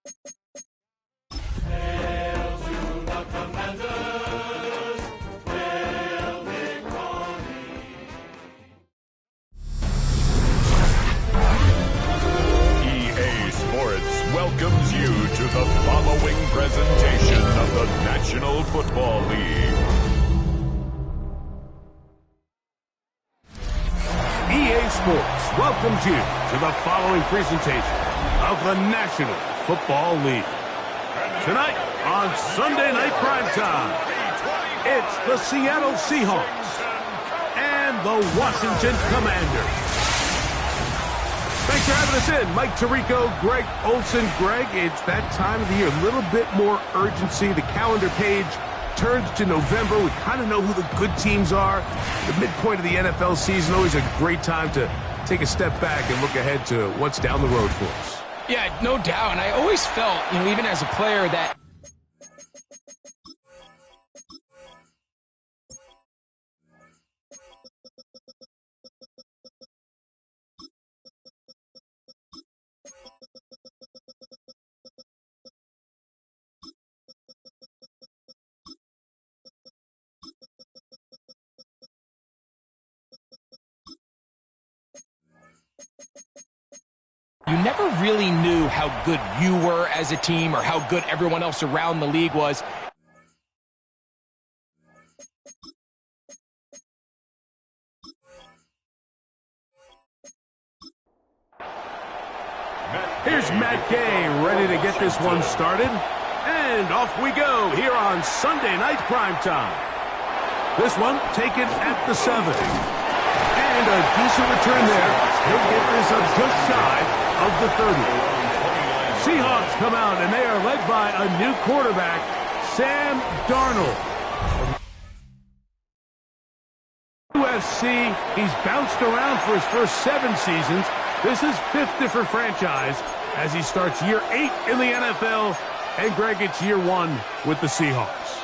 Hail to the Commanders, hail victory. EA Sports welcomes you to the following presentation of the National Football League. EA Sports welcomes you to the following presentation of the National Football League. Tonight on Sunday Night Primetime, it's the Seattle Seahawks and the Washington Commanders. Thanks for having us in. Mike Tirico, Greg Olson. Greg, it's that time of the year. A little bit more urgency. The calendar page turns to November. We kind of know who the good teams are. The midpoint of the NFL season, always a great time to take a step back and look ahead to what's down the road for us. Yeah, no doubt. And I always felt, even as a player that you never really knew how good you were as a team or how good everyone else around the league was. Here's Matt Gay ready to get this one started. And off we go here on Sunday Night Primetime. This one taken at the 7. And a decent return there. He'll get this up just shy of the 30. Seahawks come out, and they are led by a new quarterback, Sam Darnold. UFC, he's bounced around for his first 7 seasons. This is 5th different franchise as he starts year 8 in the NFL. And Greg, it's year 1 with the Seahawks.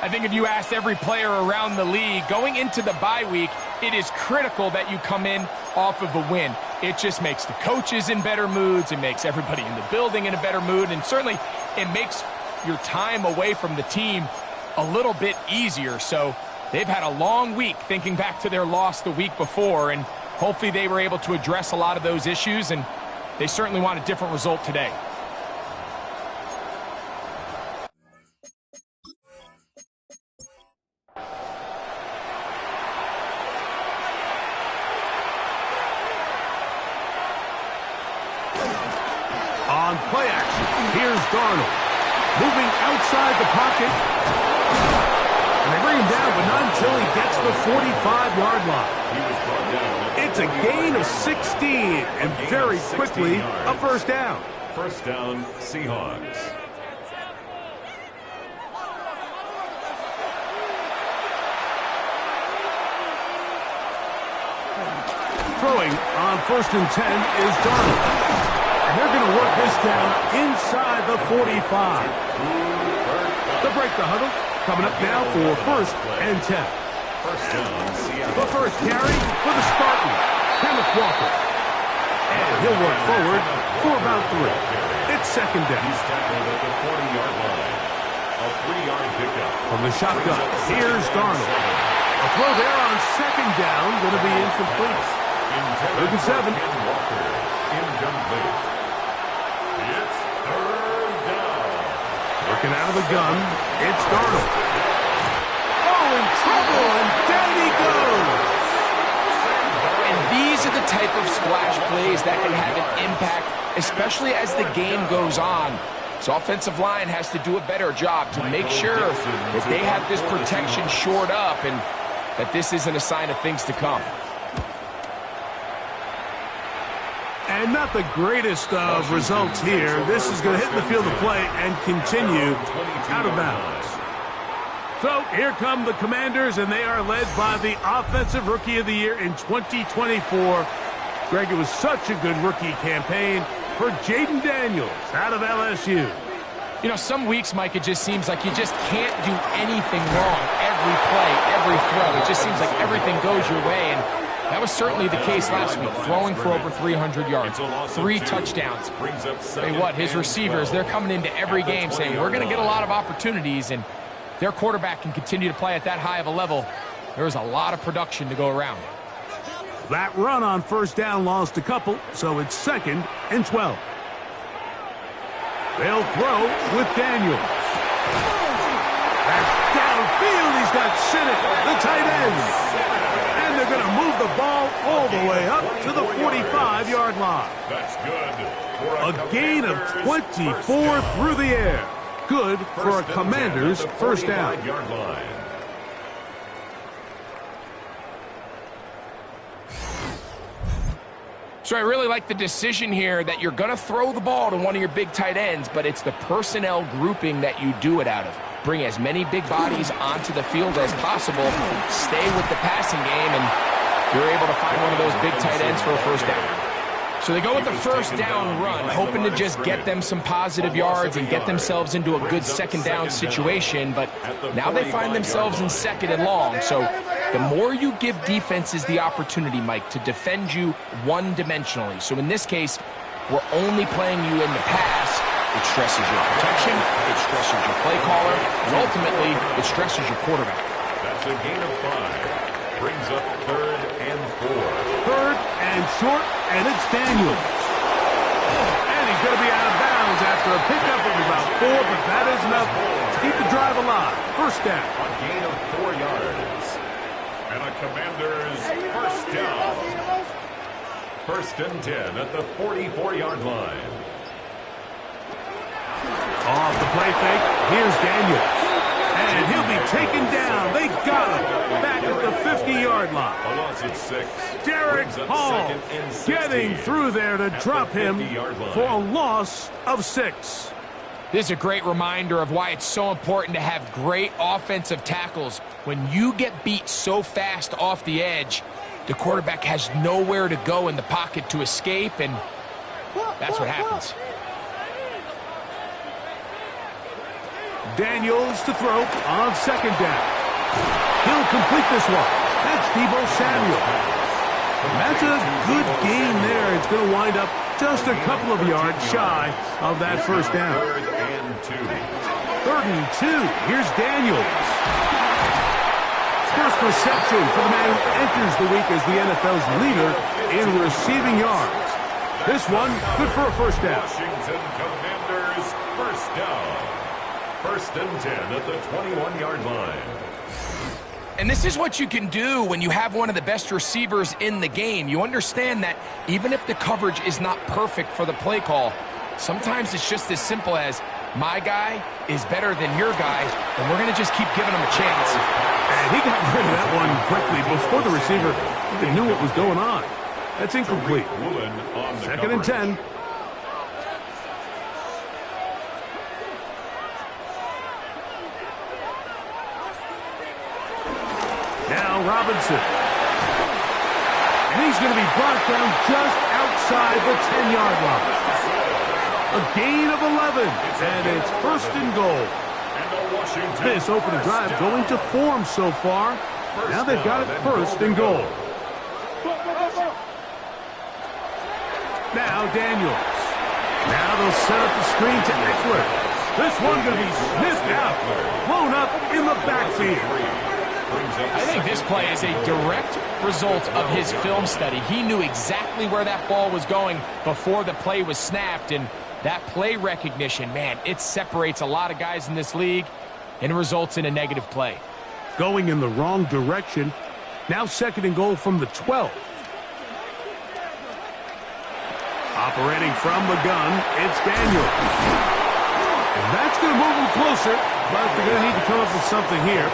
I think if you asked every player around the league, going into the bye week, it is critical that you come in off of a win. It just makes the coaches in better moods. It makes everybody in the building in a better mood. And certainly it makes your time away from the team a little bit easier. So they've had a long week thinking back to their loss the week before. And hopefully they were able to address a lot of those issues. And they certainly want a different result today. On play action, here's Darnold. Moving outside the pocket. And they bring him down, but not until he gets the 45-yard line. It's a gain of 16, and very quickly, a first down. First down, Seahawks. Throwing on 1st and 10 is Darnold. And they're going to work this down inside the 45. They'll break the huddle. Coming up now for 1st and 10. First down, Seattle. The first carry for the Spartan, Kenneth Walker. And he'll work forward for about 3. It's 2nd down. He's tackled at the 40-yard line. A 3-yard pickup. From the shotgun, here's Darnold. A throw there on 2nd down, going to be incomplete. 3rd and 7. Walker, incomplete. It's 3rd down. Working out of the gun, it's Darnold. Oh, in trouble, and down he goes. And these are the type of splash plays that can have an impact, especially as the game goes on. So offensive line has to do a better job to make sure that they have this protection shored up and that this isn't a sign of things to come. And not the greatest of results here. This is going to hit the field of play and continue out of bounds. So here come the Commanders, and they are led by the Offensive Rookie of the Year in 2024. Greg, it was such a good rookie campaign for Jaden Daniels out of LSU. You know, some weeks, Mike, it just seems like you just can't do anything wrong every play, every throw. It just seems like everything goes your way. And That was certainly the case last week, throwing for over 300 yards, 3 touchdowns. Say what, his receivers, they're coming into every game saying, we're going to get a lot of opportunities, and their quarterback can continue to play at that high of a level. There's a lot of production to go around. That run on first down lost a couple, so it's 2nd and 12. They'll throw with Daniels. That's downfield. He's got Sinnott, the tight end. And they're going to move the ball all the way up to the 45-yard line. That's good. A gain of 24 through the air. Good for a Commander's first down. So I really like the decision here that you're going to throw the ball to one of your big tight ends, but it's the personnel grouping that you do it out of. Bring as many big bodies onto the field as possible, stay with the passing game, and you're able to find one of those big tight ends for a first down. So they go with the first down run, hoping to just get them some positive yards and get themselves into a good second down situation, but now they find themselves in 2nd and long. So the more you give defenses the opportunity, Mike, to defend you one-dimensionally. So in this case, we're only playing you in the pass. It stresses your protection, it stresses your play caller, and ultimately, it stresses your quarterback. That's a gain of 5. Brings up 3rd and 4. 3rd and short, and it's Daniels. And he's going to be out of bounds after a pickup of about 4, but that is enough to keep the drive alive. First down. A gain of 4 yards. And a Commander's first down. 1st and 10 at the 44-yard line. Off the play fake, here's Daniels. And he'll be taken down. They got him back at the 50-yard line. A loss of 6. Derek Hall getting through there to drop him for a loss of 6. This is a great reminder of why it's so important to have great offensive tackles. When you get beat so fast off the edge, the quarterback has nowhere to go in the pocket to escape, and that's what happens. Daniels to throw on 2nd down. He'll complete this one. That's Deebo Samuel. That's a good gain there. It's going to wind up just a couple of yards shy of that first down. 3rd and 2. 3rd and 2. Here's Daniels. First reception for the man who enters the week as the NFL's leader in receiving yards. This one, good for a first down. Washington Commanders first down. 1st and 10 at the 21-yard line. And this is what you can do when you have one of the best receivers in the game. You understand that even if the coverage is not perfect for the play call, sometimes it's just as simple as, my guy is better than your guy, and we're going to just keep giving him a chance. And he got rid of that one quickly before the receiver even knew what was going on. That's incomplete. 2nd and 10. Now Robinson. And he's going to be brought down just outside the 10-yard line. A gain of 11, and it's 1st and goal. This opening drive going to form so far. Now they've got it 1st and goal. Now Daniels. Now they'll set up the screen to Eckler. This one going to be sniffed out, blown up in the backfield. I think this play is a direct result of his film study. He knew exactly where that ball was going before the play was snapped, and that play recognition, man, it separates a lot of guys in this league and results in a negative play. Going in the wrong direction. Now 2nd and goal from the 12. Operating from the gun, it's Daniels. And that's going to move him closer, but they're going to need to come up with something here.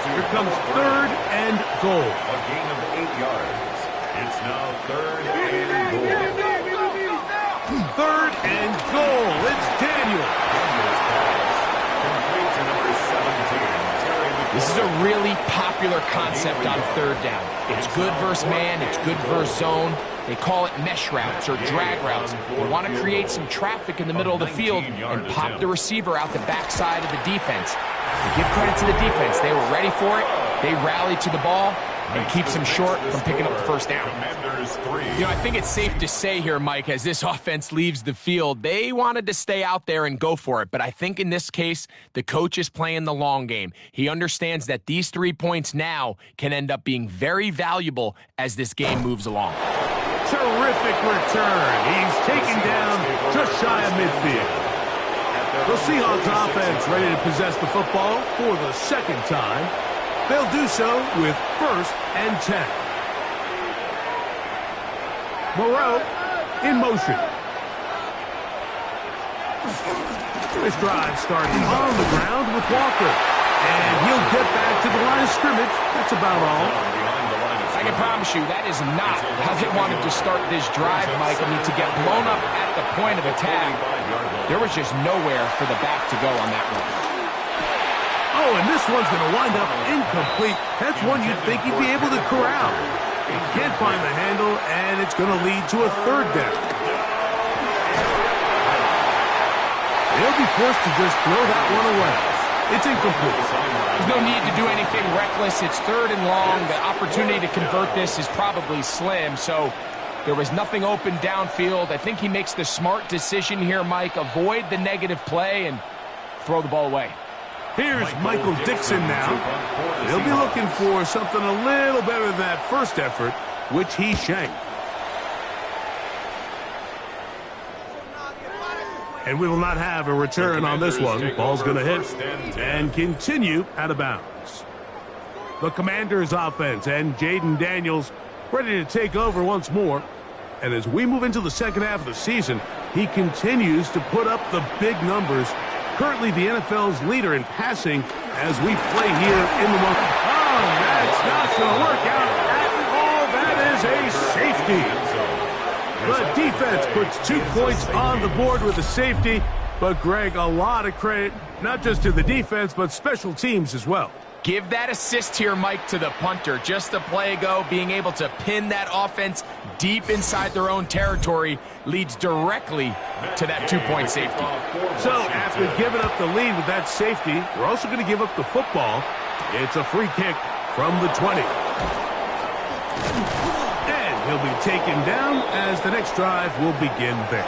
Here comes 3rd and goal. A gain of 8 yards. It's now 3rd and goal. 3rd and goal. It's Daniels. Complete to number 17. This is a really popular concept on 3rd down. It's good versus man. It's good versus zone. They call it mesh routes or drag routes. They want to create some traffic in the middle of the field and pop the receiver out the backside of the defense. And give credit to the defense. They were ready for it. They rallied to the ball, and keeps him short from picking up the first down. Commanders 3. You know, I think it's safe to say here, Mike, as this offense leaves the field, they wanted to stay out there and go for it. But I think in this case, the coach is playing the long game. He understands that these 3 points now can end up being very valuable as this game moves along. Terrific return. He's taken down just shy of midfield. The Seahawks offense ready to possess the football for the second time. They'll do so with 1st and 10. Moreau in motion. This drive starts on the ground with Walker. And he'll get back to the line of scrimmage. That's about all. I can promise you that is not how they wanted to start this drive, Mike. I mean, to get blown up at the point of attack, there was just nowhere for the back to go on that one. Oh, and this one's going to wind up incomplete. That's one you'd think he'd be able to corral. He can't find the handle, and it's going to lead to a 3rd down. They'll be forced to just throw that one away. It's incomplete. There's no need to do anything reckless. It's 3rd and long. The opportunity to convert this is probably slim, so there was nothing open downfield. I think he makes the smart decision here, Mike. Avoid the negative play and throw the ball away. Here's Michael Dixon now. They'll be looking for something a little better than that first effort, which he shanked. And we will not have a return on this one. Ball's going to hit and continue out of bounds. The Commanders offense and Jaden Daniels ready to take over once more. And as we move into the second half of the season, he continues to put up the big numbers. Currently the NFL's leader in passing as we play here in the moment. Oh, that's not going to work out at all. That is a safety. The defense puts 2 points on the board with a safety. But, Greg, a lot of credit, not just to the defense, but special teams as well. Give that assist here, Mike, to the punter. Just a play ago, being able to pin that offense deep inside their own territory leads directly to that 2-point safety. So, after giving up the lead with that safety, we're also going to give up the football. It's a free kick from the 20. And he'll be taken down as the next drive will begin there.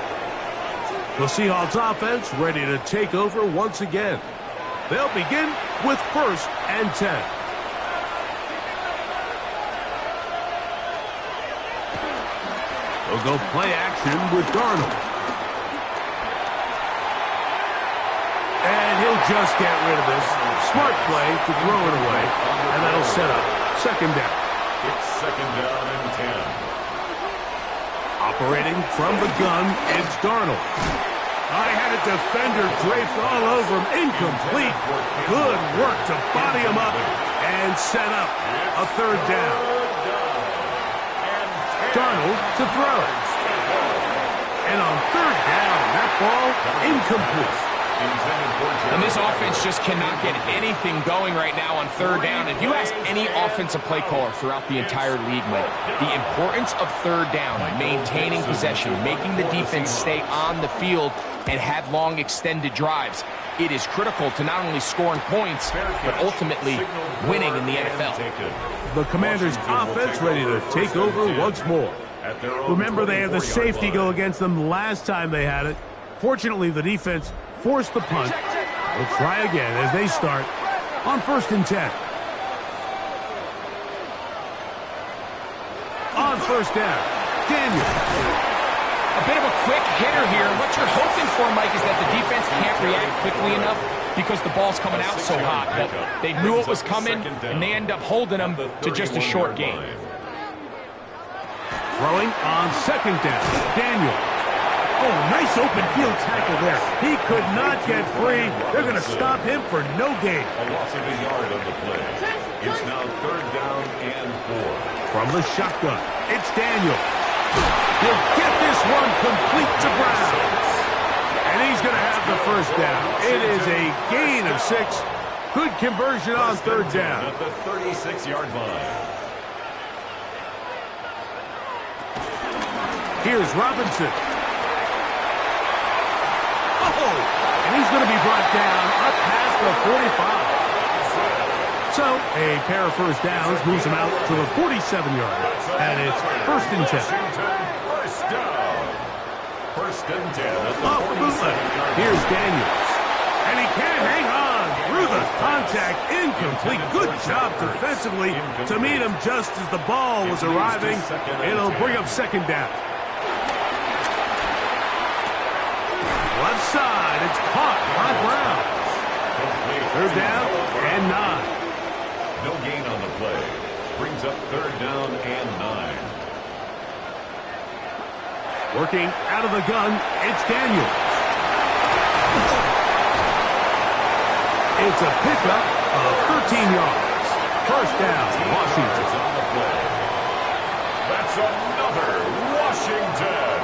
The Seahawks offense ready to take over once again. They'll begin with 1st and 10. They'll go play action with Darnold. And he'll just get rid of this. Smart play to throw it away. And that'll set up 2nd down. It's 2nd down and 10. Operating from the gun, it's Darnold. I had a defender draped all over him. Incomplete. Good work to body him up and set up a 3rd down. Darnold to throw. And on 3rd down, that ball incomplete. And this offense just cannot get anything going right now on 3rd down. If you ask any offensive play caller throughout the entire league, Mike, the importance of 3rd down, maintaining possession, making the defense stay on the field, and have long extended drives, it is critical to not only scoring points, but ultimately winning in the NFL. The Commanders' offense ready to take over once more. Remember, they had the safety go against them last time they had it. Fortunately, the defense forced the punt. They'll try again as they start on 1st and 10. On 1st down, Daniel. A bit of a quick hitter here. What you're hoping for, Mike, is that the defense can't react quickly enough because the ball's coming out so hot. But they knew it was coming, and they end up holding them to just a short gain. Throwing on 2nd down, Daniel. Oh, nice open field tackle there. He could not get free. They're going to stop him for no gain. A loss of a yard on the play. It's now 3rd down and 4. From the shotgun, it's Daniel. He'll get this one complete to Brown. And he's going to have the 1st down. It is a gain of 6. Good conversion on 3rd down. At the 36-yard line. Here's Robinson. Oh, and he's going to be brought down up past the 45. So a pair of first downs moves them out to the 47-yard line. And it's first and 10. First down. First and 10 at the Off the bootleg. Here's Daniels. And he can't hang on through the contact. Incomplete. Good job defensively to meet him just as the ball was arriving. It'll bring up second down. Left side. It's caught by Brown. Third down and 9. No gain on the play. Brings up third down and 9. Working out of the gun, it's Daniels. It's a pickup of 13 yards. First down, Washington. On the play. That's another Washington.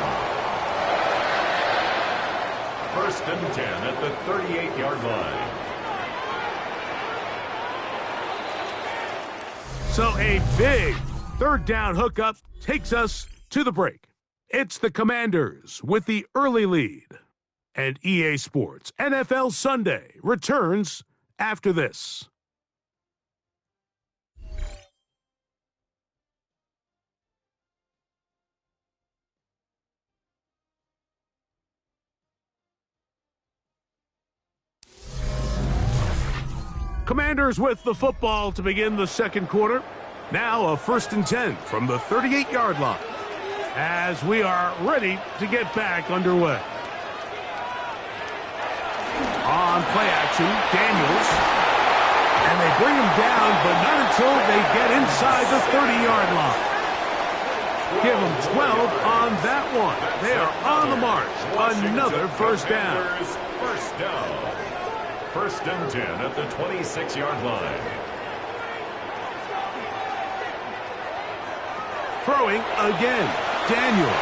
First and 10 at the 38-yard line. So a big third down hookup takes us to the break. It's the Commanders with the early lead. And EA Sports NFL Sunday returns after this. Commanders with the football to begin the second quarter. Now a first and 10 from the 38-yard line as we are ready to get back underway. On play action, Daniels. And they bring him down, but not until they get inside the 30-yard line. Give them 12 on that one. They are on the march. Another first down. First down. First and 10 at the 26-yard line. Throwing again, Daniel.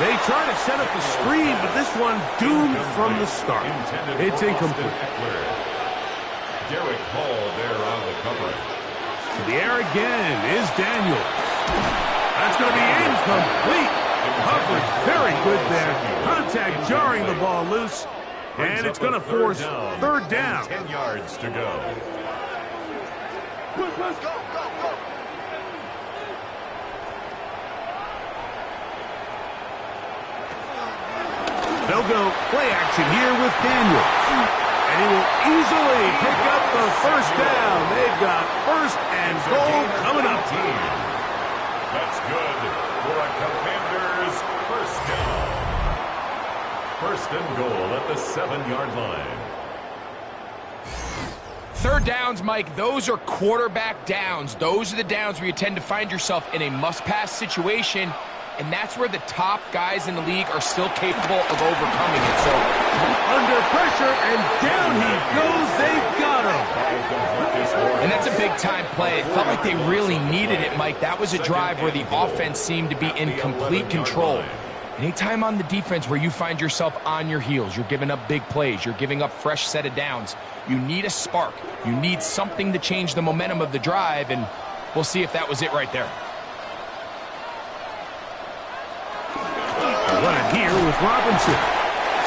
They try to set up the screen, but this one doomed from the start. It's incomplete. Derek Hall there on the cover. To the air again is Daniel. That's going to be incomplete. Coverage very good there. Contact jarring the ball loose. And it's going to force third down. 10 yards to go. They'll go play action here with Daniels. And he will easily pick up the first down. They've got first and goal coming up. That's good for a Commanders first down. First and goal at the 7-yard line. Third downs, Mike, those are quarterback downs. Those are the downs where you tend to find yourself in a must-pass situation, and that's where the top guys in the league are still capable of overcoming it. So, under pressure, and down he goes. They've got him. And that's a big-time play. It felt like they really needed it, Mike. That was a drive where the offense seemed to be in complete control. Anytime on the defense where you find yourself on your heels, you're giving up big plays, you're giving up fresh set of downs, you need a spark. You need something to change the momentum of the drive, and we'll see if that was it right there. Run it here with Robinson.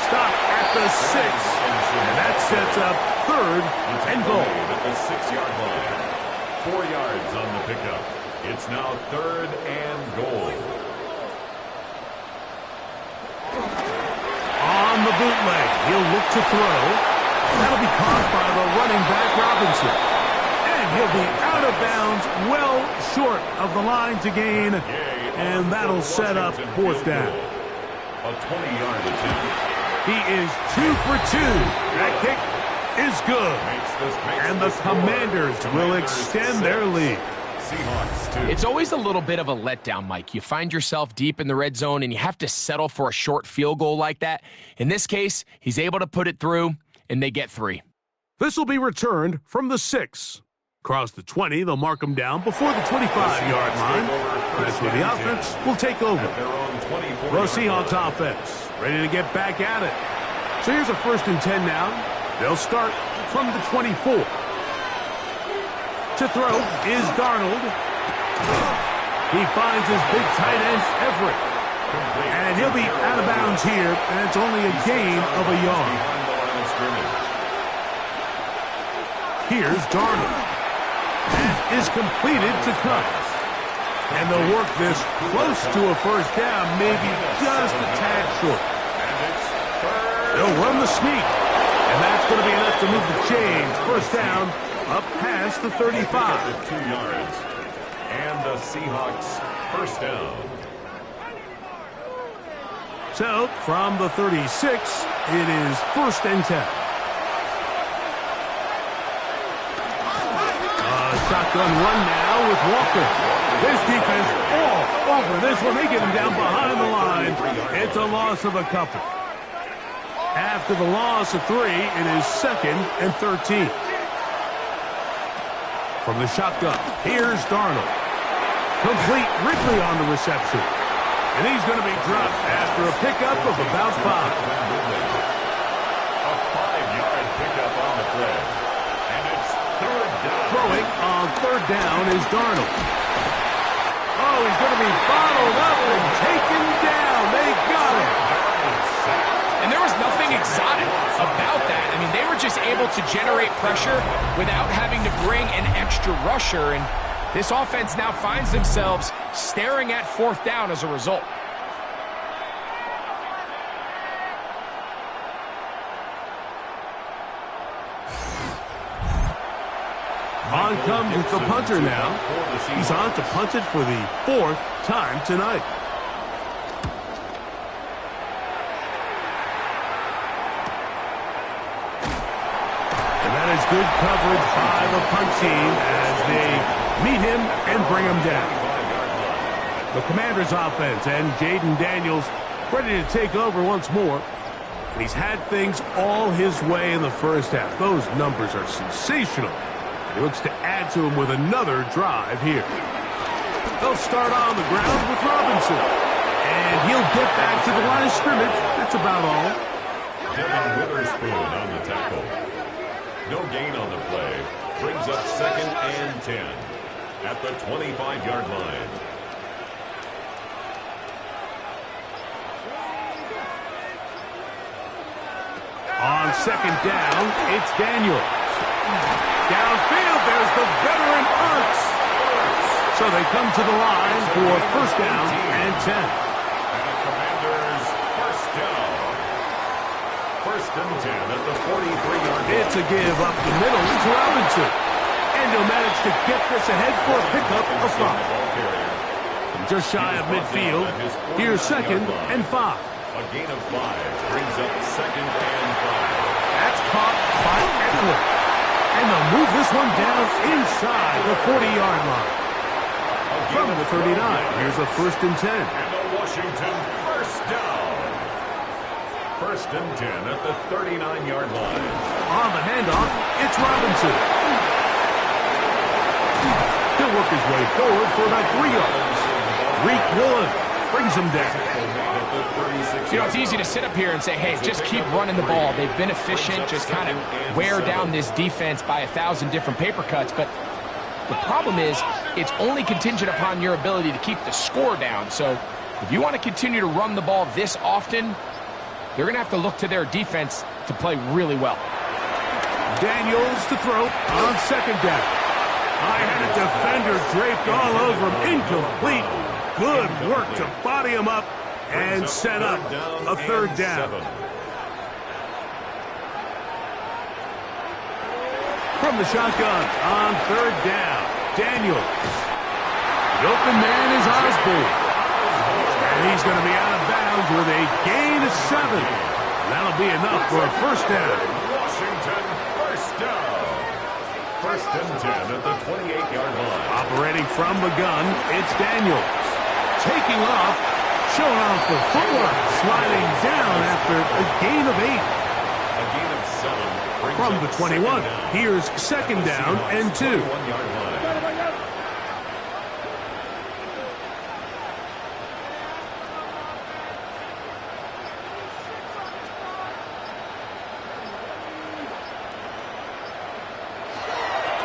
Stop at the 6. And that sets up third and goal. At the 6-yard line. 4 yards on the pickup. It's now third and goal. On the bootleg, he'll look to throw. That'll be caught by the running back, Robinson. And he'll be out of bounds, well short of the line to gain. And that'll set up fourth down. A 20-yard attempt. He is 2 for 2. That kick is good. And the Commanders will extend their lead. Seahawks 2. It's always a little bit of a letdown, Mike. You find yourself deep in the red zone, and you have to settle for a short field goal like that. In this case, he's able to put it through, and they get 3. This will be returned from the 6. Across the 20, they'll mark him down before the 25-yard line. That's where the offense will take over. The Seahawks offense ready to get back at it. So here's a first and 10 now. They'll start from the 24. To throw is Darnold. He finds his big tight end, Everett. And he'll be out of bounds here, and it's only a gain of a yard. Here's Darnold. is completed to cut. And they'll work this close to a first down, maybe just a tad short. They'll run the sneak. And that's going to be enough to move the chains. First down, up past the 35. 2 yards. And the Seahawks first down. So, from the 36, it is first and 10. Shotgun run now with Walker. This defense all over this one. They get him down behind the line. It's a loss of a couple. After the loss of 3, it is second and 13. From the shotgun, here's Darnold. Complete Ridley on the reception. And he's going to be dropped after a pickup of about 5. A 5-yard pickup on the play. And it's third down. Throwing on third down is Darnold. Oh, he's going to be bottled up and taken down. They got him. And there was nothing exotic about that. I mean, they were just able to generate pressure without having to bring an extra rusher. And this offense now finds themselves staring at fourth down as a result. On comes the punter now. He's on to punt it for the 4th time tonight. And that is good coverage by the punt team as they meet him and bring him down. The Commanders' offense and Jaden Daniels ready to take over once more. And he's had things all his way in the first half. Those numbers are sensational. He looks to add to him with another drive here. They'll start on the ground with Robinson. And he'll get back to the line of scrimmage. That's about all. Devin Witherspoon on the tackle. No gain on the play. Brings up second and 10 at the 25-yard line. On second down, it's Daniels. Downfield, there's the veteran Ertz. So they come to the line for first down and 10. And the Commanders first down. First and 10 at the 43-yard line. It's a give up the middle to Robinson. And he'll manage to get this ahead for a pickup of 5. From just shy of midfield, here's second and 5. A gain of 5 brings up second and 5. That's caught by Eckler. And they'll move this one down inside the 40-yard line. From the 39, here's a first and 10. And the Washington first down. First and 10 at the 39-yard line. On the handoff, it's Robinson. He'll work his way forward for about 3 yards. Reek Woolen brings him down. You know, it's easy to sit up here and say, hey, just keep running the ball. They've been efficient, just kind of wear down this defense by 1,000 different paper cuts. But the problem is it's only contingent upon your ability to keep the score down. So if you want to continue to run the ball this often, they're going to have to look to their defense to play really well. Daniels to throw on second down. High-headed defender draped all over him. Incomplete. Good work to body him up and set up a third down. From the shotgun on third down, Daniels. The open man is Osborne. And he's going to be out of bounds with a gain of 7. That'll be enough for a first down. Washington first down. First and 10 at the 28-yard line. Operating from the gun, it's Daniels. Taking off, showing off the footwork, sliding down after a gain of 8. A gain of 7. From the 21, here's second down and 2. 21-yard line.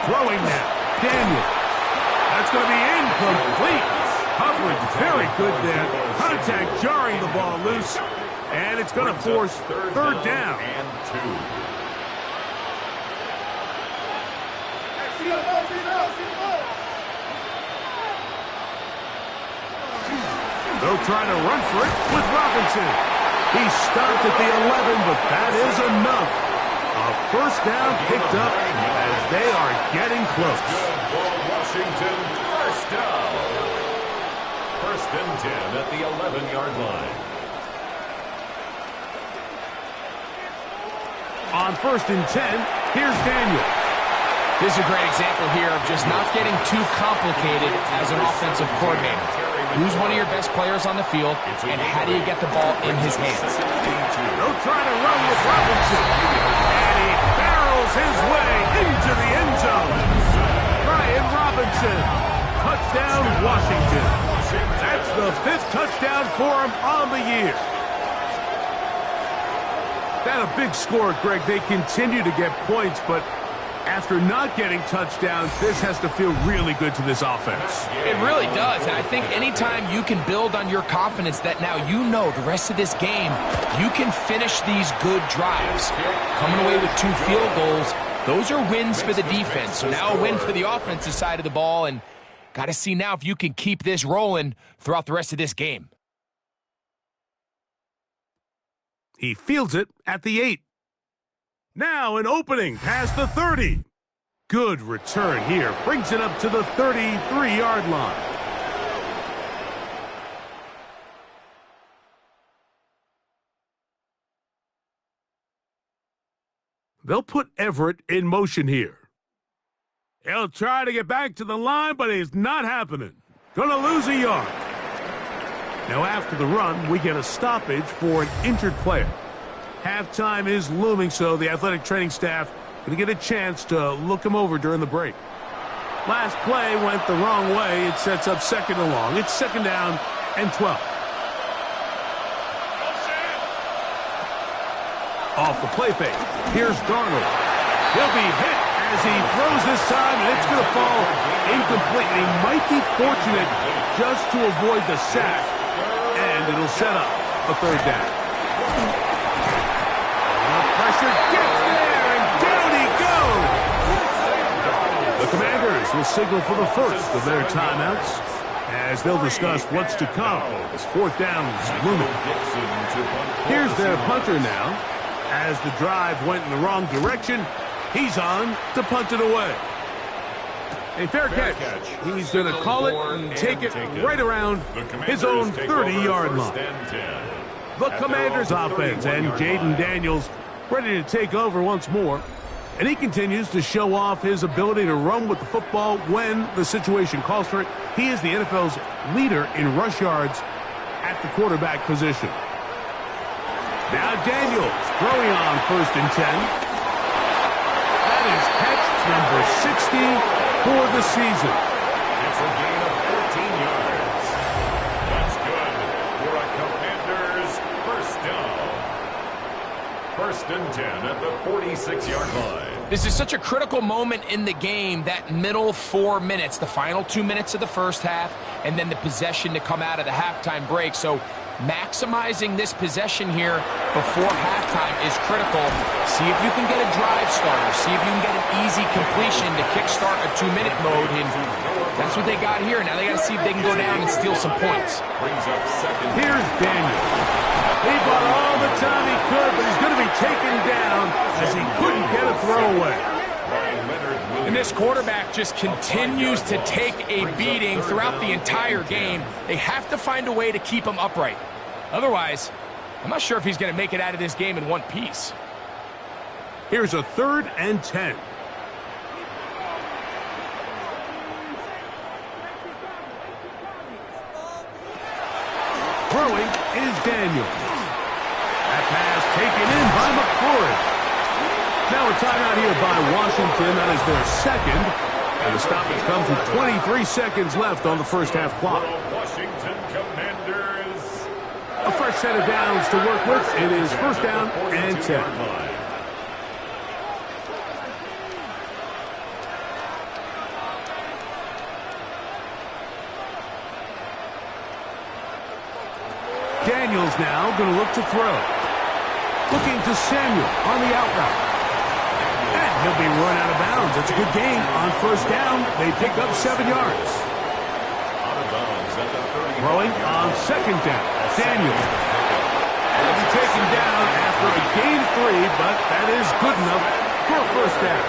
Throwing now, Daniels. That's going to be incomplete. Coverage very good there. Contact jarring the ball loose. And it's going to force third down. And 2. They'll try to run for it with Robinson. He stopped at the 11, but that is enough. A first down picked up as they are getting close. Good for Washington. First down. First and 10 at the 11-yard line. On first and 10, here's Daniel. This is a great example here of just not getting too complicated as an offensive coordinator. Who's one of your best players on the field, and how do you get the ball in his hands? They'll try to run with Robinson. And he barrels his way into the end zone. Brian Robinson. Touchdown, Washington. That's the 5th touchdown for him on the year. That a big score, Greg. They continue to get points, but after not getting touchdowns, this has to feel really good to this offense. It really does, and I think anytime you can build on your confidence that now you know the rest of this game, you can finish these good drives. Coming away with 2 field goals, those are wins for the defense. So now a win for the offensive side of the ball, and got to see now if you can keep this rolling throughout the rest of this game. He fields it at the 8. Now an opening past the 30. Good return here. Brings it up to the 33-yard line. They'll put Everett in motion here. He'll try to get back to the line, but it's not happening. Gonna lose a yard. Now after the run, we get a stoppage for an injured player. Halftime is looming, so the athletic training staff going to get a chance to look him over during the break. Last play went the wrong way. It sets up second and long. It's second down and 12. Off the play fake. Here's Darnold. He'll be hit as he throws this time, and it's going to fall incomplete. He might be fortunate just to avoid the sack, and it'll set up a third down. Pressure gets there, and down he goes. The Commanders will signal for the first of their timeouts as they'll discuss what's to come as fourth down is looming. Here's their punter now. As the drive went in the wrong direction, he's on to punt it away. A fair catch. He's going to call it and take it right around his own 30-yard line. The Commanders offense and Jaden Daniels ready to take over once more. And he continues to show off his ability to run with the football when the situation calls for it. He is the NFL's leader in rush yards at the quarterback position. Now Daniels throwing on first and 10. That is catch number 60 for the season. It's a gain of 14 yards. That's good for a Commanders first down. First and 10 at the 46-yard line. This is such a critical moment in the game, that middle 4 minutes, the final 2 minutes of the first half, and then the possession to come out of the halftime break. So maximizing this possession here before halftime is critical. See if you can get a drive starter. See if you can get an easy completion to kickstart a 2-minute mode. And that's what they got here. Now they got to see if they can go down and steal some points. Here's Daniel. He bought all the time he could, but he's going to be taken down as he couldn't get a throwaway. And this quarterback just continues to take a beating throughout the entire game. They have to find a way to keep him upright. Otherwise, I'm not sure if he's going to make it out of this game in one piece. Here's a 3rd and 10. Throwing is Daniel. That pass taken in by McCoy. Now a timeout here by Washington. That is their second. And the stoppage comes with 23 seconds left on the first half clock. Washington Commanders. A fresh set of downs to work with. It is first down and 10. Daniels now going to look to throw. Looking to Samuel on the out route. And he'll be run out of bounds. It's a good game on first down. They pick up 7 yards. Out of Throwing on second down. Daniels. Will be taken down after a gain 3, but that is good enough for a first down.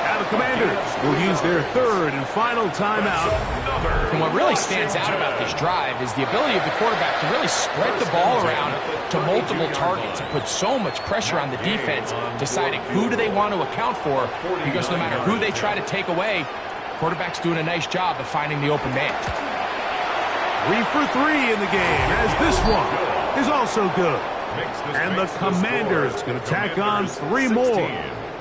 Now the Commanders will use their third and final timeout. And what really stands out about this drive is the ability of the quarterback to really spread the ball around to multiple targets and put so much pressure on the defense, deciding who do they want to account for, because no matter who they try to take away, quarterback's doing a nice job of finding the open man. 3 for 3 in the game, as this one is also good. And the Commanders going to tack on 3 more,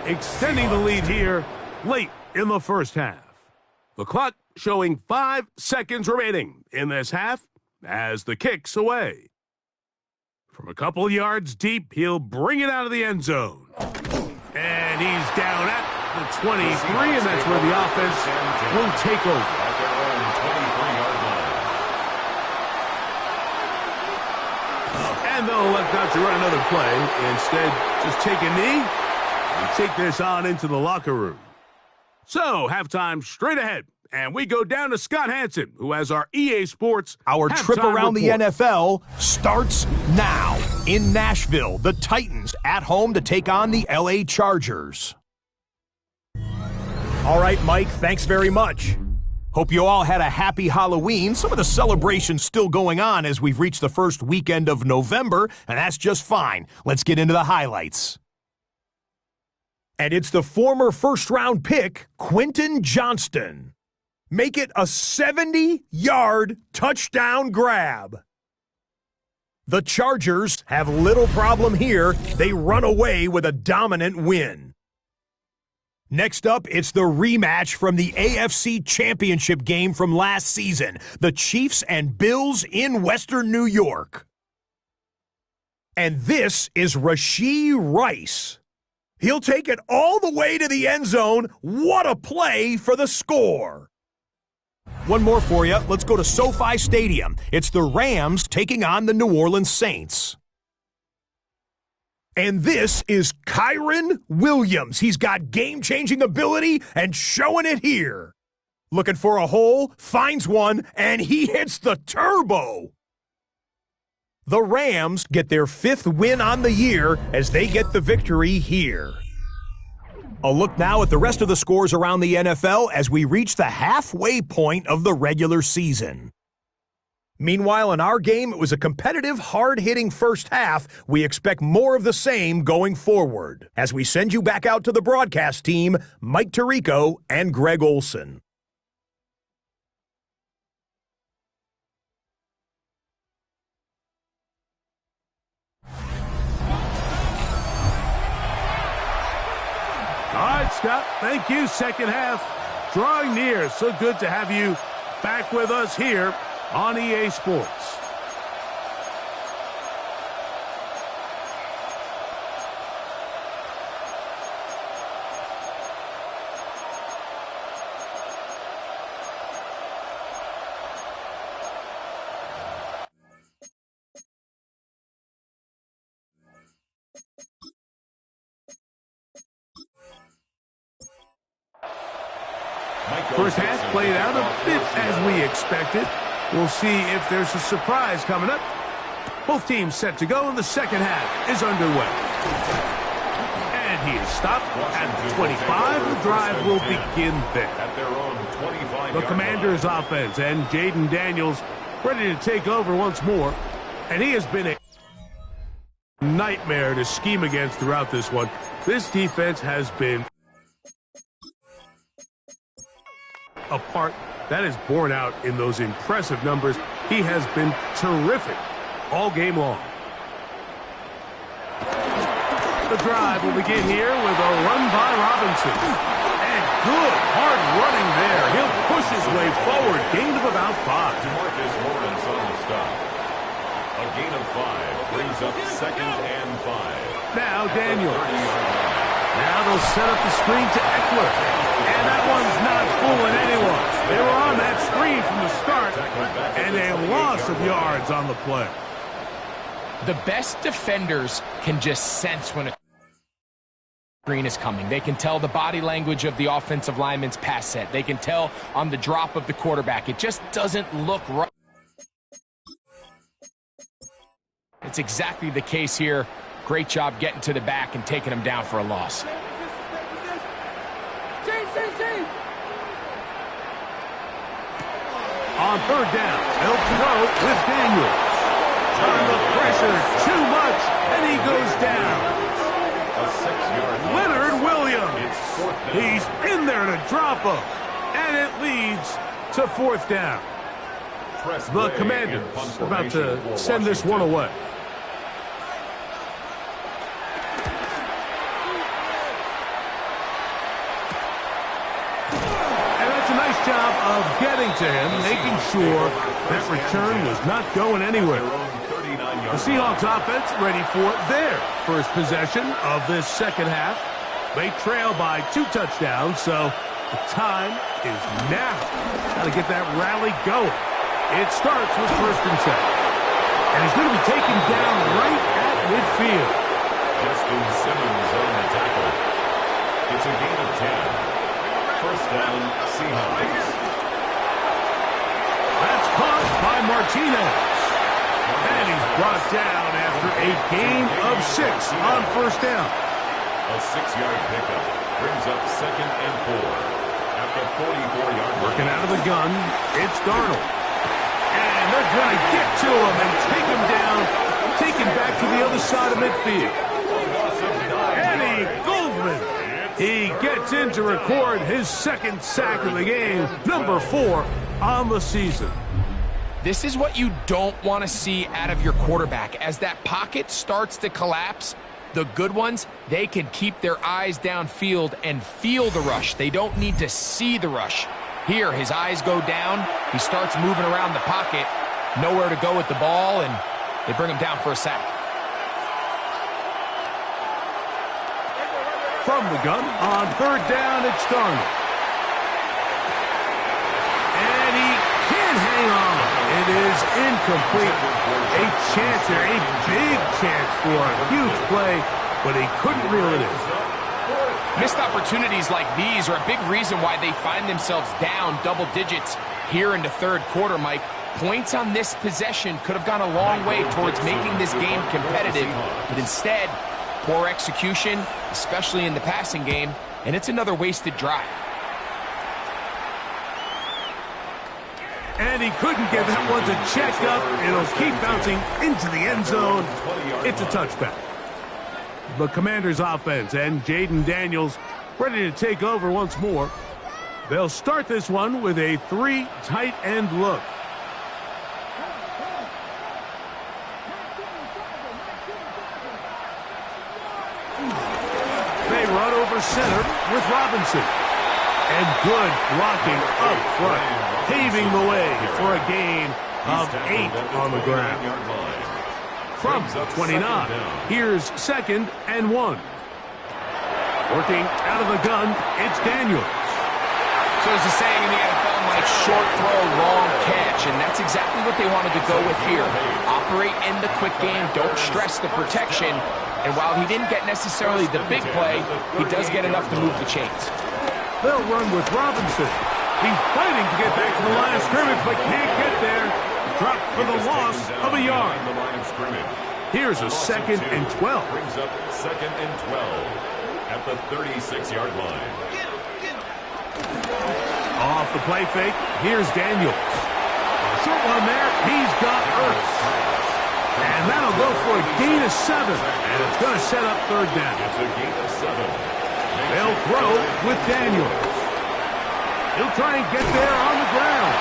extending the lead here late in the first half. The clock showing 5 seconds remaining in this half as the kick's away. From a couple yards deep, he'll bring it out of the end zone. And he's down at the 23, and that's where the offense will take over. And they'll elect not to run another play. Instead, just take a knee and take this on into the locker room. So, halftime straight ahead. And we go down to Scott Hansen, who has our EA Sports Our trip around report. the NFL starts now. In Nashville, the Titans at home to take on the LA Chargers. All right, Mike, thanks very much. Hope you all had a happy Halloween. Some of the celebrations still going on as we've reached the first weekend of November, and that's just fine. Let's get into the highlights. And it's the former first-round pick, Quentin Johnston. Make it a 70-yard touchdown grab. The Chargers have little problem here. They run away with a dominant win. Next up, it's the rematch from the AFC Championship game from last season. The Chiefs and Bills in Western New York. And this is Rashee Rice. He'll take it all the way to the end zone. What a play for the score. One more for you. Let's go to SoFi Stadium. It's the Rams taking on the New Orleans Saints. And this is Kyron Williams. He's got game-changing ability and showing it here. Looking for a hole, finds one, and he hits the turbo. The Rams get their 5th win on the year as they get the victory here. A look now at the rest of the scores around the NFL as we reach the halfway point of the regular season. Meanwhile, in our game, it was a competitive, hard-hitting first half. We expect more of the same going forward. As we send you back out to the broadcast team, Mike Tirico and Greg Olson. All right, Scott, thank you. Second half drawing near. So good to have you back with us here on EA Sports. First half played out a bit as we expected. We'll see if there's a surprise coming up. Both teams set to go, and the second half is underway. And he is stopped at the 25. The drive will begin there. The Commanders' offense and Jaden Daniels ready to take over once more. And he has been a nightmare to scheme against throughout this one. This defense has been a part that is borne out in those impressive numbers. He has been terrific all game long. The drive will begin here with a run by Robinson. And good hard running there. He'll push his way forward. Gain of about 5. DeMarcus Lawrence on the stop. A gain of 5 brings up 2nd and 5. Now Daniels. Now they'll set up the screen to Eckler. And that one's not fooling anyone. They were on that screen from the start, and a loss of yards on the play. The best defenders can just sense when screen is coming. They can tell the body language of the offensive lineman's pass set. They can tell on the drop of the quarterback. It just doesn't look right. It's exactly the case here. Great job getting to the back and taking him down for a loss. On third down, they'll throw with Daniels. Under pressure, too much, and he goes down. A 6-yard loss. Leonard Williams. It's fourth down. He's in there to drop him, and it leads to fourth down. Press The play Commanders and punt about formation to for send this one Washington. away. A nice job of getting to him, making sure that return was not going anywhere. The Seahawks offense ready for their first possession of this second half. They trail by 2 touchdowns, so the time is now. Got to get that rally going. It starts with 1st and 10. And he's going to be taken down right at midfield. Justin Simmons on the tackle. It's a gain of 10. First down, Seahawks. That's caught by Martinez. And he's brought down after a gain of 6 on 1st down. A 6-yard pickup brings up 2nd and 4 at the 44-yard line. Working out of the gun, it's Darnold. And they're going to get to him and take him down, take him back to the other side of midfield. Eddie Goldman. He gets in to record his 2nd sack of the game, number 4 on the season. This is what you don't want to see out of your quarterback. As that pocket starts to collapse, the good ones, they can keep their eyes downfield and feel the rush. They don't need to see the rush. Here, his eyes go down. He starts moving around the pocket. Nowhere to go with the ball, and they bring him down for a sack. From the gun, on 3rd down, it's Darnold. And he can't hang on. It is incomplete. A chance here, a big chance for a huge play, but he couldn't reel it in. Missed opportunities like these are a big reason why they find themselves down double digits here in the 3rd quarter, Mike. Points on this possession could have gone a long way towards making this game competitive, but instead, poor execution, especially in the passing game, and it's another wasted drive. And he couldn't get that one to check up. It'll keep bouncing into the end zone. It's a touchback. The Commanders' offense and Jaden Daniels ready to take over once more. They'll start this one with a 3 tight end look. They run over center with Robinson. And good blocking up front, paving the way for a gain of 8 on the ground. From 29, here's 2nd and 1. Working out of the gun, it's Daniels. So there's a saying in the NFL, Mike, short throw, long catch, and that's exactly what they wanted to go with here. Operate in the quick game, don't stress the protection, and while he didn't get necessarily the big play, he does get enough to move the chains. They'll run with Robinson. He's fighting to get back to the line of scrimmage, but can't get there. Dropped for the loss of a yard. Here's a 2nd and 12. Brings up 2nd and 12 at the 36-yard line. Off the play fake, here's Daniels. Short one there, he's got Ertz. And that'll go for a gain of 7. And it's going to set up 3rd down. It's a gain of 7. They'll throw with Daniels. He'll try and get there on the ground.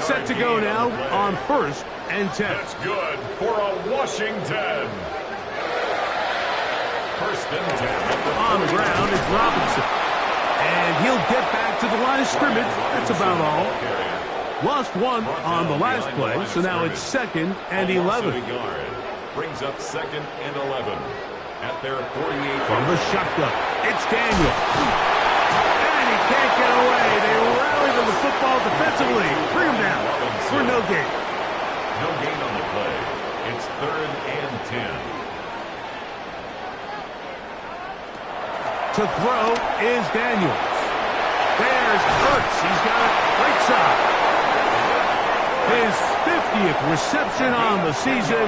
Set to go now on 1st and 10. That's good for a Washington. 1st and 10. On the ground is Robinson. And he'll get back to the line of scrimmage. That's about all. Lost 1 on the last play, so now it's 2nd and 11. Brings up 2nd and 11 at their 48. From the shotgun, it's Daniel. And he can't get away. They rally to the football defensively. Bring him down for no gain. No gain on the play. It's 3rd and 10. To throw is Daniels. There's Hurts. He's got it right side. His 50th reception on the season,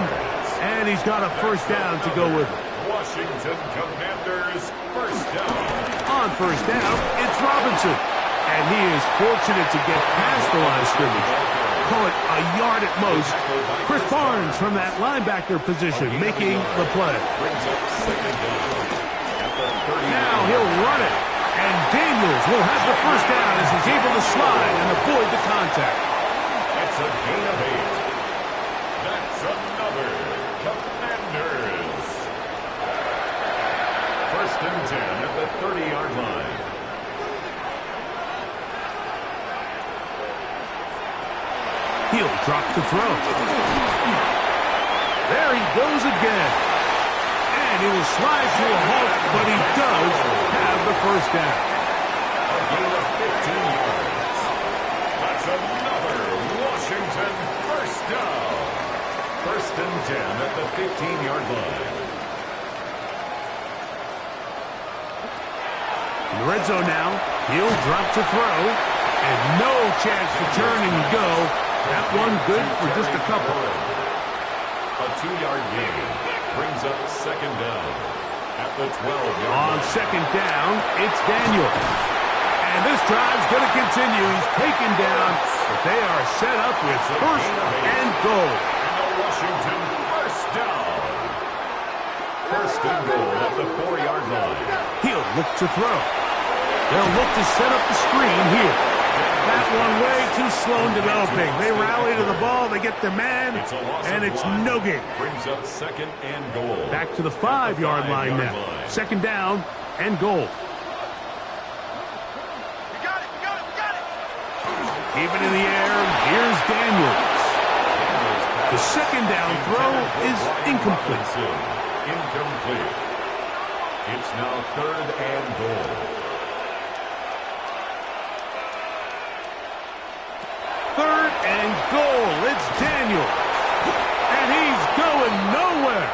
and he's got a first down to go with it. Washington Commanders, first down. On first down, it's Robinson. And he is fortunate to get past the line of scrimmage. Call it a yard at most. Chris Barnes from that linebacker position making the play. Now he'll run it. And Daniels will have the first down as he's able to slide and avoid the contact. It's a gain of 8. That's another Commanders. First and 10 at the 30-yard line. He'll drop to throw. There he goes again. And he will slide to a halt, but he does have the first down. A gain of 15 yards. That's another Washington first down. First and 10 at the 15-yard line. In the red zone now, he'll drop to throw. And no chance to turn and go. That one good for just a couple. A 2-yard gain brings up second down at the 12-yard line. On second down, it's Daniels. And this drive's going to continue. He's taken down, but they are set up with first and goal. And the Washington first down. First and goal at the 4-yard line. He'll look to throw. They'll look to set up the screen here. That one way too slow in developing. They rally to the ball, they get their man, and it's no gain. Brings up second and goal. Back to the 5-yard line now. Second down and goal. Keep it in the air. Here's Daniels. The second down throw is incomplete. Incomplete. It's now 3rd and goal. Third and goal. It's Daniels. And he's going nowhere.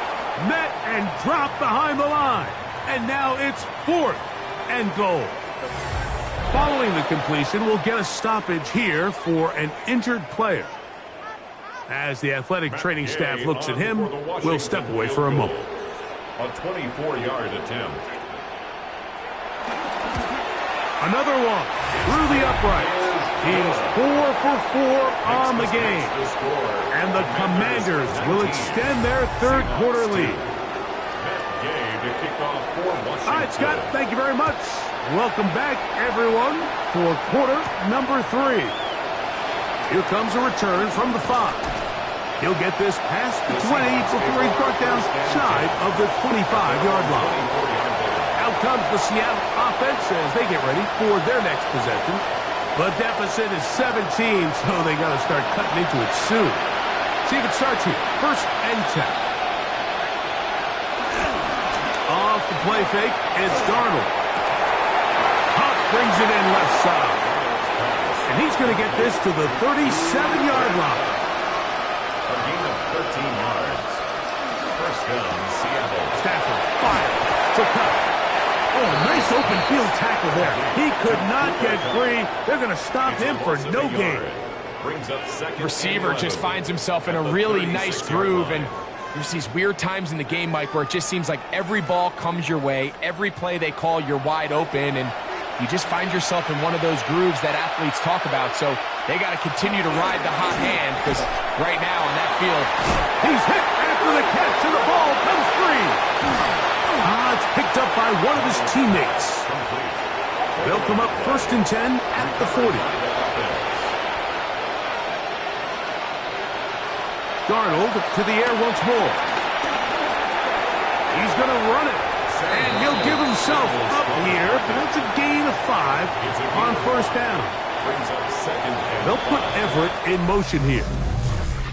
Met and dropped behind the line. And now it's 4th and goal. Following the completion, we'll get a stoppage here for an injured player. As the athletic training staff looks at him, we'll step away for a moment. A 24-yard attempt. Another one through the uprights. He's 4 for 4 on the game. And the Commanders will extend their third quarter lead. All right, Scott, thank you very much. Welcome back, everyone, for quarter number 3. Here comes a return from the 5. He'll get this past the 20 before he's brought down shy of the 25-yard line. Out comes the Seattle offense as they get ready for their next possession. The deficit is 17, so they got to start cutting into it soon. See if it starts here. First and 10. Off the play fake, it's Darnold. Huck brings it in left side. And he's going to get this to the 37-yard line. A gain of 13 yards. First down, Seattle. Stafford fire to cut. Oh, nice open field tackle there. He could not get free. They're going to stop him for no gain. Brings up second. Receiver just finds himself in a really nice groove, and there's these weird times in the game, Mike, where it just seems like every ball comes your way, every play they call, you're wide open, and you just find yourself in one of those grooves that athletes talk about. So they got to continue to ride the hot hand, because right now on that field, he's hit after the catch, and the ball comes free. It's picked up by one of his teammates. They'll come up first and 10 at the 40. Darnold to the air once more. He's going to run it. And he'll give himself up here, but it's a gain of 5 on first down. They'll put Everett in motion here.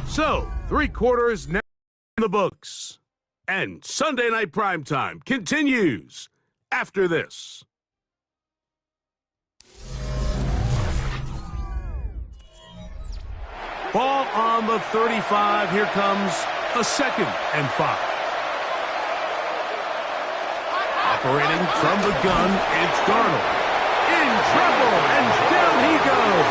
So, 3 quarters now in the books. And Sunday Night Primetime continues after this. Ball on the 35. Here comes A 2nd and 5. Operating from the gun, it's Darnold. In trouble, and down he goes.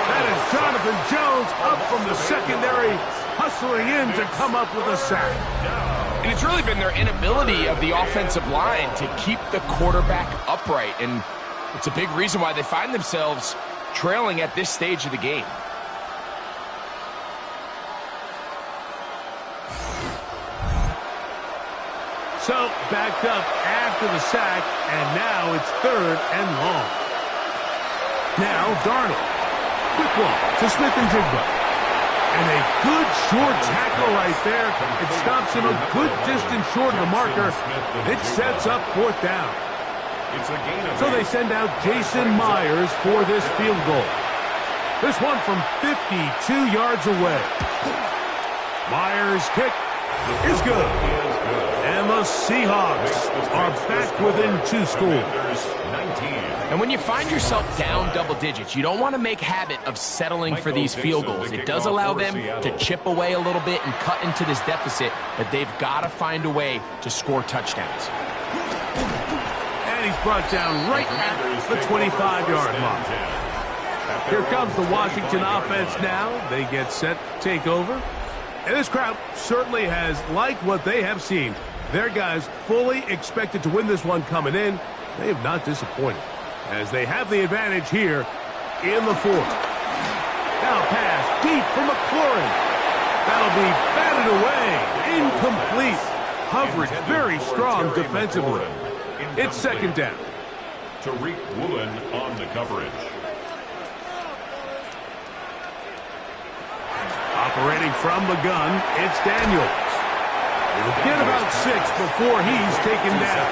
That is Jonathan Jones up from the secondary, hustling in to come up with a sack. And it's really been their inability of the offensive line to keep the quarterback upright. And it's a big reason why they find themselves trailing at this stage of the game. So, backed up after the sack, and now it's 3rd and long. Now, Darnold. Quick one to Smith and Jigba. And a good short tackle right there. It stops him a good distance short of the marker. It sets up 4th down. So they send out Jason Myers for this field goal. This one from 52 yards away. Myers' kick is good. And the Seahawks are back within 2 scores. And when you find yourself down double digits, you don't want to make habit of settling for these field goals. It does allow them to chip away a little bit and cut into this deficit, but they've got to find a way to score touchdowns. And he's brought down right at the 25-yard line. Here comes the Washington offense now. They get set to take over. And this crowd certainly has liked what they have seen. Their guys fully expected to win this one coming in. They have not disappointed, as they have the advantage here in the 4th. Now pass deep for McLaurin. That'll be batted away. Incomplete. Coverage very strong defensively. It's 2nd down. Tariq Woolen on the coverage. Operating from the gun, it's Daniels. He'll get about 6 before he's taken down.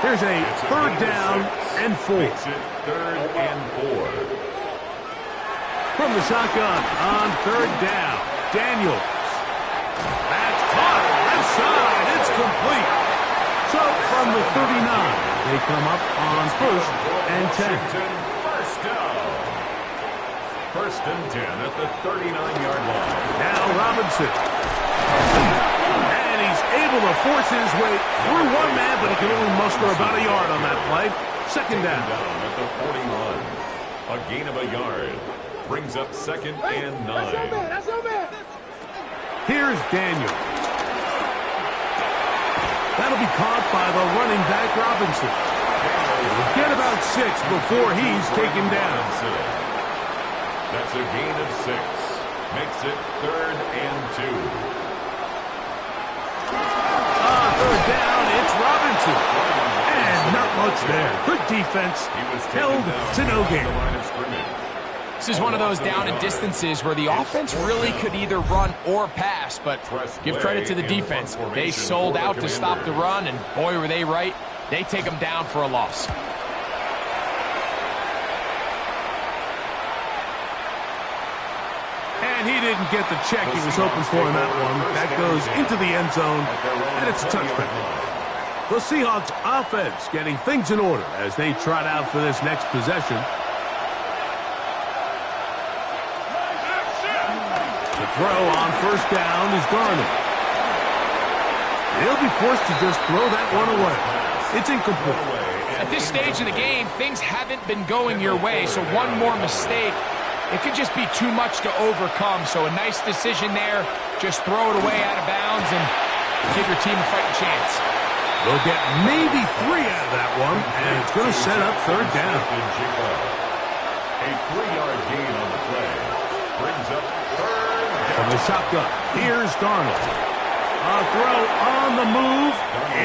Here's a 3rd down and 4. 3rd and 4. From the shotgun on 3rd down, Daniels. That's caught left side. It's complete. So from the 39, they come up on 1st and 10. First down. 1st and 10 at the 39-yard line. Now Robinson. And he's able to force his way through one man, but he can only muster about a yard on that play. 2nd down. At the 41. A gain of a yard. Brings up 2nd and 9. That's no man. Here's Daniel. That'll be caught by the running back Robinson. He'll get about 6 before he's taken down. That's a gain of 6. Makes it 3rd and 2. 3rd down, it's Robinson. And not much there. Good defense. Held to no gain. This is one of those down and distances where the offense really could either run or pass, but give credit to the defense. They sold out to stop the run, and boy, were they right. They take them down for a loss. And he didn't get the check he was hoping for in that one. That goes into the end zone, and it's a touchback. The Seahawks offense getting things in order as they trot out for this next possession. The throw on 1st down is Darnold. He'll be forced to just throw that one away. It's incomplete. At this stage of the game, things haven't been going your way, so one more mistake, it could just be too much to overcome. So a nice decision there. Just throw it away out of bounds and give your team a fighting chance. They'll get maybe 3 out of that one, and it's going to set up 3rd down. A 3-yard gain on the play. Brings up 3rd down. From the shotgun, here's Darnold. A throw on the move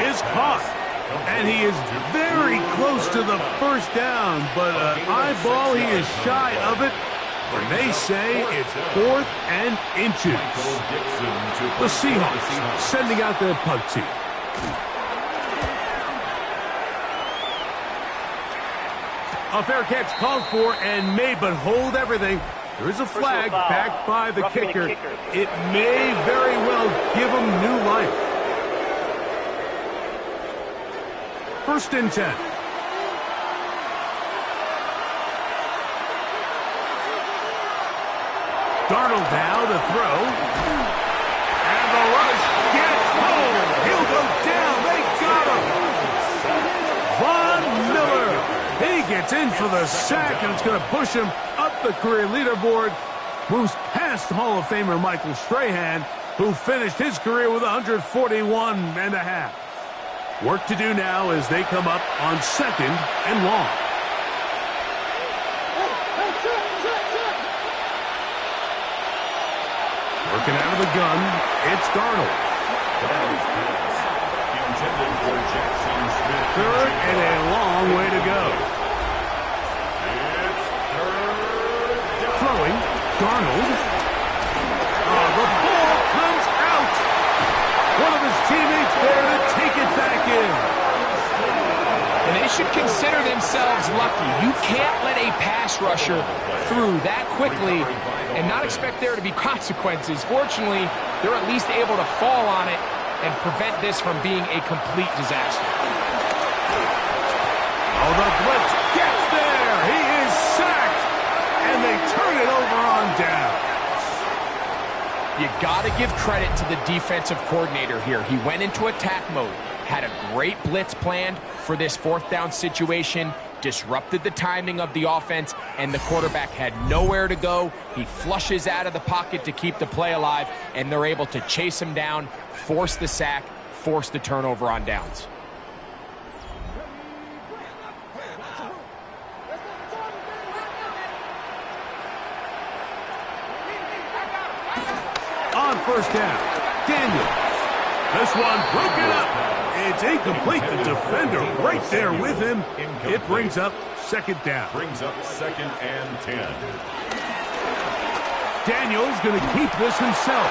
is caught. And he is very close to the 1st down, but an eyeball, he is shy of it. And they say it's 4th and inches. The Seahawks sending out their punt team. A fair catch called for and made, but hold everything. There is a flag backed by the kicker. It may very well give him new life. 1st and 10. Darnold now to throw. It's in for the sack, and it's going to push him up the career leaderboard. Moves past Hall of Famer Michael Strahan, who finished his career with 141.5. Work to do now as they come up on 2nd and long. Working out of the gun, it's Darnold. Intended for Jackson Smith. 3rd and a long way to go. It's 3rd down. Throwing, Darnold. The ball comes out. One of his teammates there to take it back in. And they should consider themselves lucky. You can't let a pass rusher through that quickly and not expect there to be consequences. Fortunately, they're at least able to fall on it and prevent this from being a complete disaster. Oh, the blitz gets there. He is sacked, and they turn it over on down. You got to give credit to the defensive coordinator here. He went into attack mode, had a great blitz planned for this 4th down situation, disrupted the timing of the offense, and the quarterback had nowhere to go. He flushes out of the pocket to keep the play alive, and they're able to chase him down, force the sack, force the turnover on downs. On 1st down, Daniels. This one broken up. It's incomplete. The defender right there with him. It brings up 2nd down. Brings up 2nd and 10. Daniels going to keep this himself.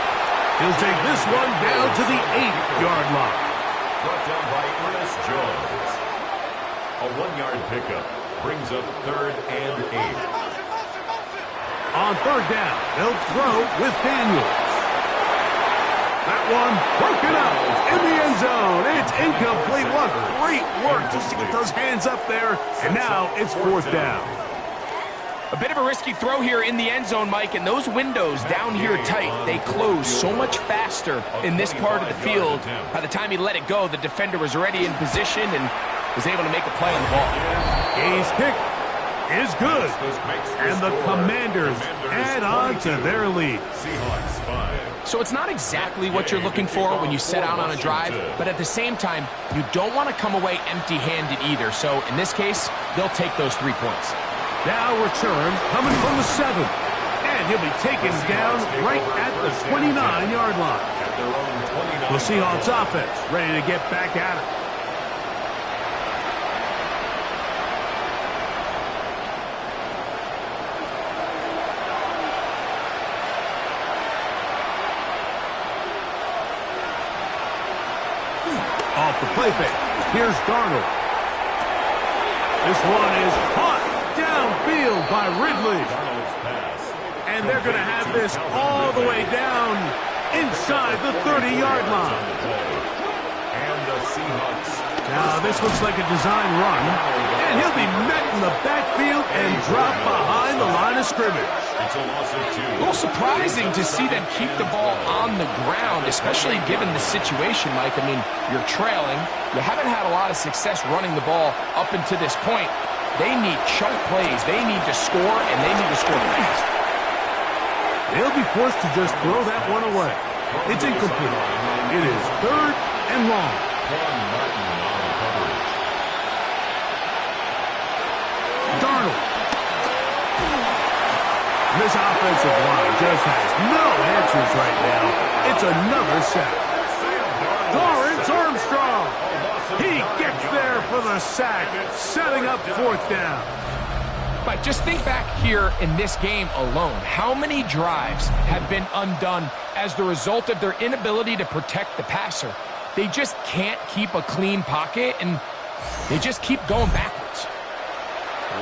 He'll take this one down to the 8-yard line. Brought down by Ernest Jones. A 1-yard pickup brings up 3rd and 8. On 3rd down, they'll throw with Daniels. That one broken up in the end zone. It's incomplete. What great work just to get those hands up there. And now it's 4th down. A bit of a risky throw here in the end zone, Mike, and those windows down here tight, they close so much faster in this part of the field. By the time he let it go, the defender was already in position and was able to make a play on the ball. Gay's kick is good. And the Commanders add on to their lead. Seahawks 5. So it's not exactly what you're looking for when you set out on a drive, but at the same time, you don't want to come away empty-handed either. So in this case, they'll take those 3 points. Now return coming from the 7. And he'll be taken down right at the 29-yard line. The Seahawks offense ready to get back at it. Off the play fake. Here's Darnold. This one is caught downfield by Ridley. And they're going to have this all the way down inside the 30-yard line. And the Seahawks. Now this looks like a design run. And he'll be met in the backfield and dropped behind the line of scrimmage. It's a loss of 2. A little surprising to see them keep the ball on the ground, especially given the situation, Mike. I mean, you're trailing. You haven't had a lot of success running the ball up until this point. They need chunk plays. They need to score, and they need to score fast. They'll be forced to just throw that one away. It's incomplete. It is 3rd and long. Darnold. This offensive line just has no answers right now. It's another sack. Lawrence Armstrong. He gets there for the sack, setting up 4th down. But just think back here in this game alone. How many drives have been undone as the result of their inability to protect the passer? They just can't keep a clean pocket, and they just keep going backwards.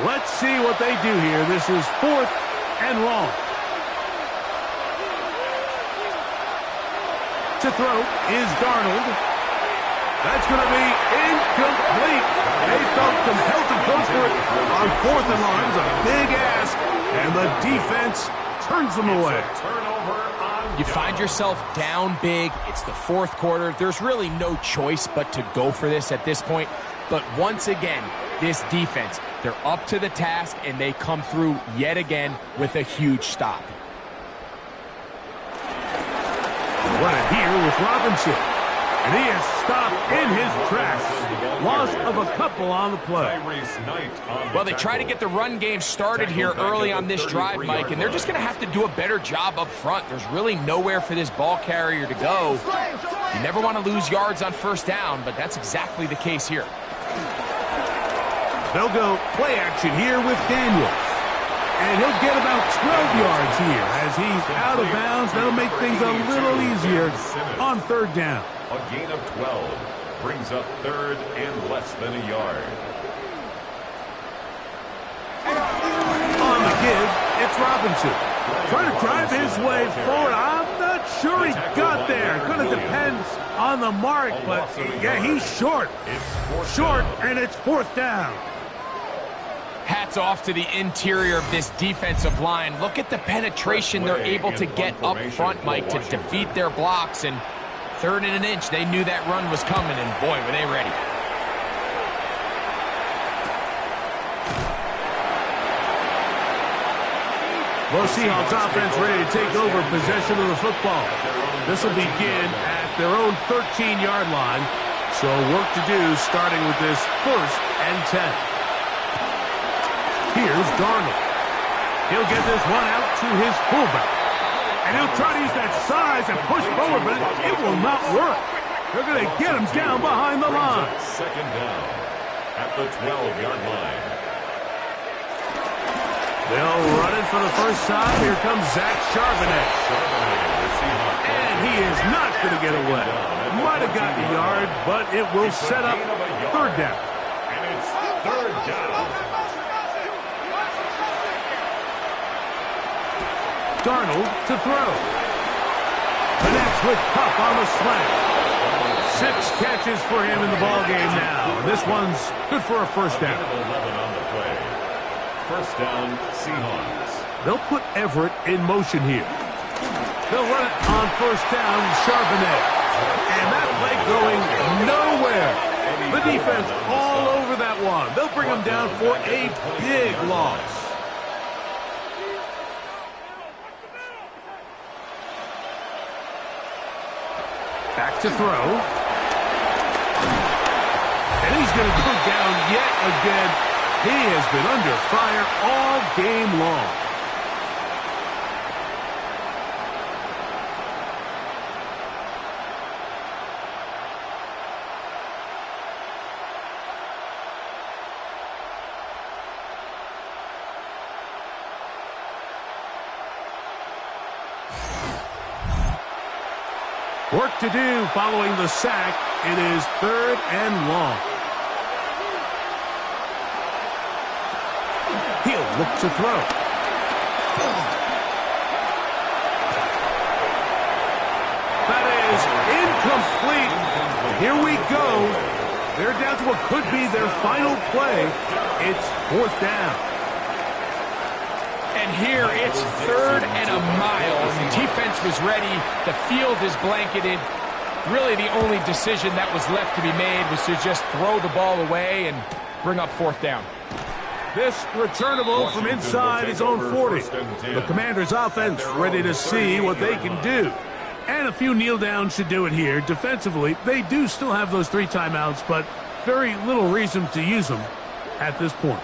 Let's see what they do here. This is 4th and long. To throw is Darnold. That's going to be incomplete. They felt compelled to go for it on 4th and long. It was a big ask, and the defense turns them away. You find yourself down big. It's the 4th quarter. There's really no choice but to go for this at this point. But once again, this defense. They're up to the task, and they come through yet again with a huge stop. Run it here with Robinson. And he is stopped in his tracks. Loss of a couple on the play. Well, they try to get the run game started here early on this drive, Mike, and they're just going to have to do a better job up front. There's really nowhere for this ball carrier to go. You never want to lose yards on first down, but that's exactly the case here. They'll go play action here with Daniels. And he'll get about 12 yards here as he's out of bounds. That'll make things a little easier on third down. A gain of 12 brings up third and less than a yard. On the give, it's Robinson. Trying to drive his way forward. I'm not sure he got there. Going to depend on the mark, but yeah, he's short. Short, and it's fourth down. Hats off to the interior of this defensive line. Look at the penetration they're able to get up front, Mike, to defeat their blocks. And third and an inch, they knew that run was coming, and boy, were they ready. Well, Seahawks offense ready to take over possession of the football. This will begin at their own 13-yard line. So work to do starting with this 1st and 10. Here's Darnold. He'll get this one out to his fullback. And he'll try to use that size and push forward, but it will not work. They're going to get him down behind the line. Second down at the 12-yard line. They'll run it for the first time. Here comes Zach Charbonnet. And he is not going to get away. Might have gotten a yard, but it will set up third down. And it's third down. Darnold to throw. Connects with Kupp on the slant. 6 catches for him in the ballgame now. And this one's good for a first down. 11 on the play. First down, Seahawks. They'll put Everett in motion here. They'll run it on first down, Charbonnet. And that play going nowhere. The defense all over that one. They'll bring him down for a big loss. Back to throw. And he's going to go down yet again. He has been under fire all game long. Work to do following the sack. It is third and long. He'll look to throw. That is incomplete. Here we go. They're down to what could be their final play. It's fourth down. And here it's third and a mile. The defense was ready. The field is blanketed. Really the only decision that was left to be made was to just throw the ball away and bring up fourth down. This returnable from inside his own 40. The Commanders' offense ready to see what they can do. And a few kneel downs should do it here. Defensively, they do still have those 3 timeouts, but very little reason to use them at this point.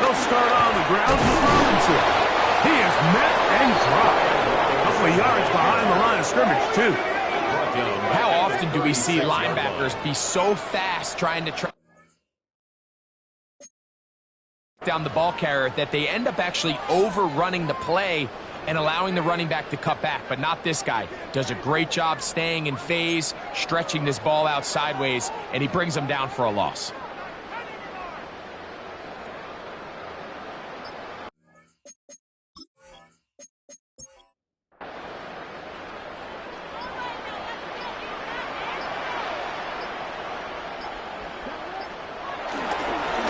They'll start on the ground with Robinson. He is met and dropped. A couple of yards behind the line of scrimmage, too. How often do we see linebackers be so fast trying to track down the ball carrier that they end up actually overrunning the play and allowing the running back to cut back, but not this guy. Does a great job staying in phase, stretching this ball out sideways, and he brings them down for a loss.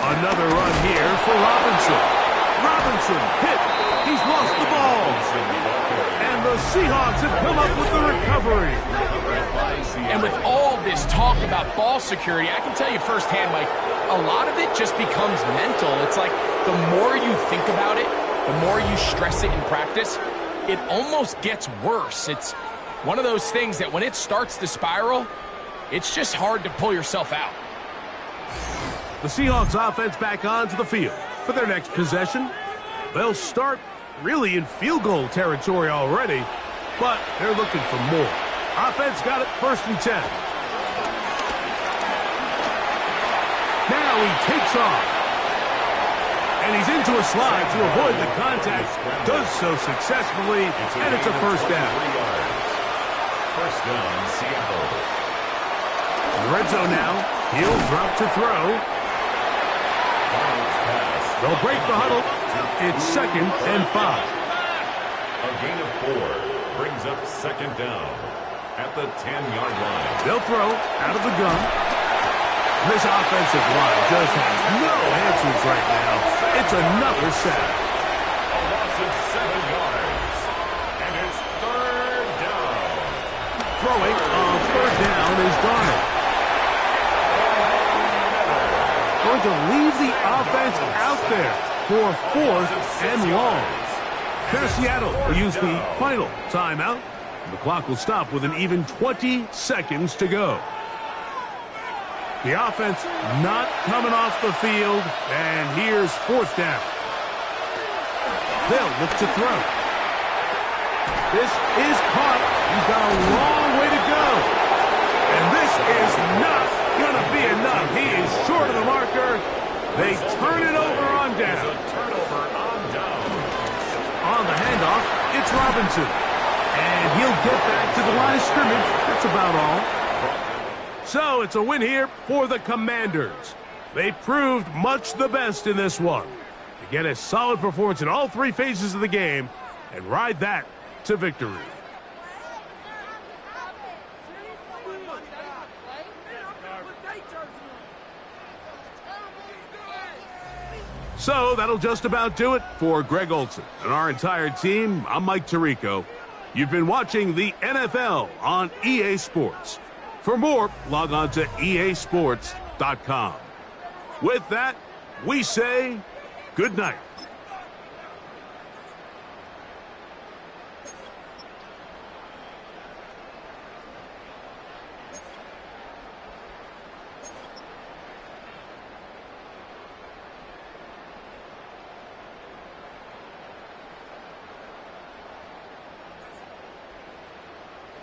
Another run here for Robinson. Robinson hit. He's lost the ball. And the Seahawks have come up with the recovery. And with all this talk about about ball security, I can tell you firsthand, Mike, a lot of it just becomes mental. It's like the more you think about it, the more you stress it in practice, it almost gets worse. It's one of those things that when it starts to spiral, it's just hard to pull yourself out. The Seahawks offense back onto the field for their next possession. They'll start really in field goal territory already, but they're looking for more. Offense got it 1st and 10. Now he takes off. And he's into a slide to avoid the contact. Does so successfully, and it's a 1st down. 1st down, Seattle. In the red zone now. He'll drop to throw. They'll break the huddle. It's 2nd and 5. A gain of 4 brings up 2nd down at the 10-yard line. They'll throw out of the gun. This offensive line just has no answers right now. It's another sack. A loss of 7 yards. And it's 3rd down. Throwing on 3rd down is Darnold. Going to leave the offense out there for 4th and long. Now Seattle will use the final timeout. The clock will stop with an even 20 seconds to go. The offense not coming off the field, and here's 4th down. They'll look to throw. This is caught. He's got a long way to go. And this is not going to be enough. He is short of the marker. They turn it over on down. Turnover on down. On the handoff, it's Robinson. And he'll get back to the line of scrimmage. That's about all. So it's a win here for the Commanders. They proved much the best in this one. To get a solid performance in all 3 phases of the game and ride that to victory. So that'll just about do it for Greg Olson and our entire team. I'm Mike Tirico. You've been watching the NFL on EA Sports. For more, log on to easports.com. With that, we say good night.